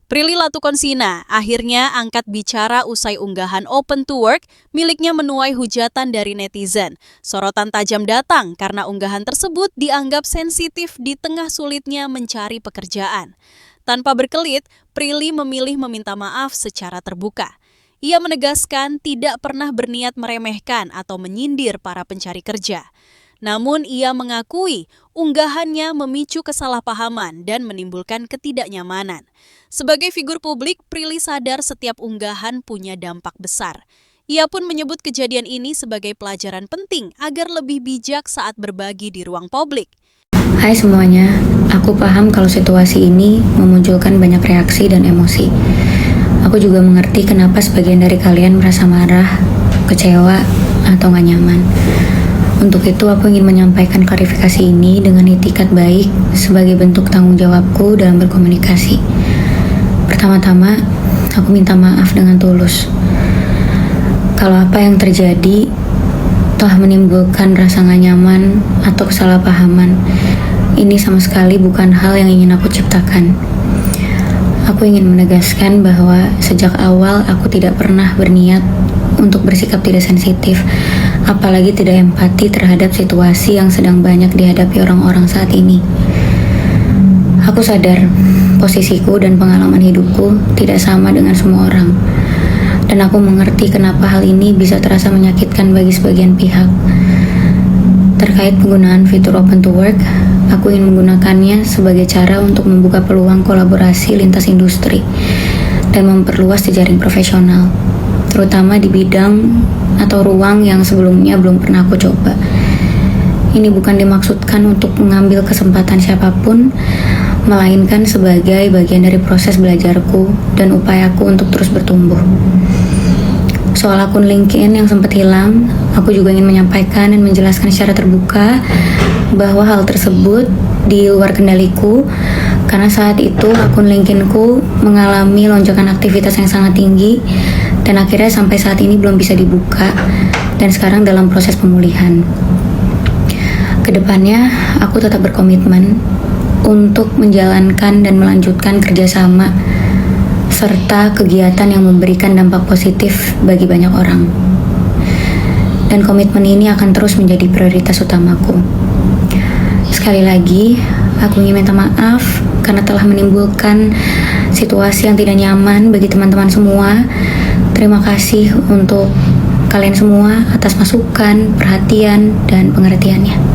Prilly Latukonsina akhirnya angkat bicara usai unggahan Open to Work miliknya menuai hujatan dari netizen. Sorotan tajam datang karena unggahan tersebut dianggap sensitif di tengah sulitnya mencari pekerjaan. Tanpa berkelit, Prilly memilih meminta maaf secara terbuka. Ia menegaskan tidak pernah berniat meremehkan atau menyindir para pencari kerja. Namun ia mengakui unggahannya memicu kesalahpahaman dan menimbulkan ketidaknyamanan. Sebagai figur publik, Prilly sadar setiap unggahan punya dampak besar. Ia pun menyebut kejadian ini sebagai pelajaran penting agar lebih bijak saat berbagi di ruang publik. Hai semuanya, aku paham kalau situasi ini memunculkan banyak reaksi dan emosi. Aku juga mengerti kenapa sebagian dari kalian merasa marah, kecewa, atau gak nyaman. Untuk itu aku ingin menyampaikan klarifikasi ini dengan itikat baik sebagai bentuk tanggung jawabku dalam berkomunikasi. Pertama-tama, aku minta maaf dengan tulus. Kalau apa yang terjadi telah menimbulkan rasa gak nyaman atau kesalahpahaman, ini sama sekali bukan hal yang ingin aku ciptakan. Aku ingin menegaskan bahwa sejak awal aku tidak pernah berniat untuk bersikap tidak sensitif, apalagi tidak empati terhadap situasi yang sedang banyak dihadapi orang-orang saat ini. Aku sadar posisiku dan pengalaman hidupku tidak sama dengan semua orang, dan aku mengerti kenapa hal ini bisa terasa menyakitkan bagi sebagian pihak. Terkait penggunaan fitur Open to Work, aku ingin menggunakannya sebagai cara untuk membuka peluang kolaborasi lintas industri dan memperluas jejaring profesional, terutama di bidang atau ruang yang sebelumnya belum pernah aku coba. Ini bukan dimaksudkan untuk mengambil kesempatan siapapun, melainkan sebagai bagian dari proses belajarku dan upayaku untuk terus bertumbuh. Soal akun LinkedIn yang sempat hilang, aku juga ingin menyampaikan dan menjelaskan secara terbuka bahwa hal tersebut di luar kendaliku, karena saat itu akun LinkedIn-ku mengalami lonjakan aktivitas yang sangat tinggi dan akhirnya sampai saat ini belum bisa dibuka dan sekarang dalam proses pemulihan. Kedepannya, aku tetap berkomitmen untuk menjalankan dan melanjutkan kerjasama serta kegiatan yang memberikan dampak positif bagi banyak orang. Dan komitmen ini akan terus menjadi prioritas utamaku. Sekali lagi, aku ingin minta maaf karena telah menimbulkan situasi yang tidak nyaman bagi teman-teman semua. Terima kasih untuk kalian semua atas masukan, perhatian, dan pengertiannya.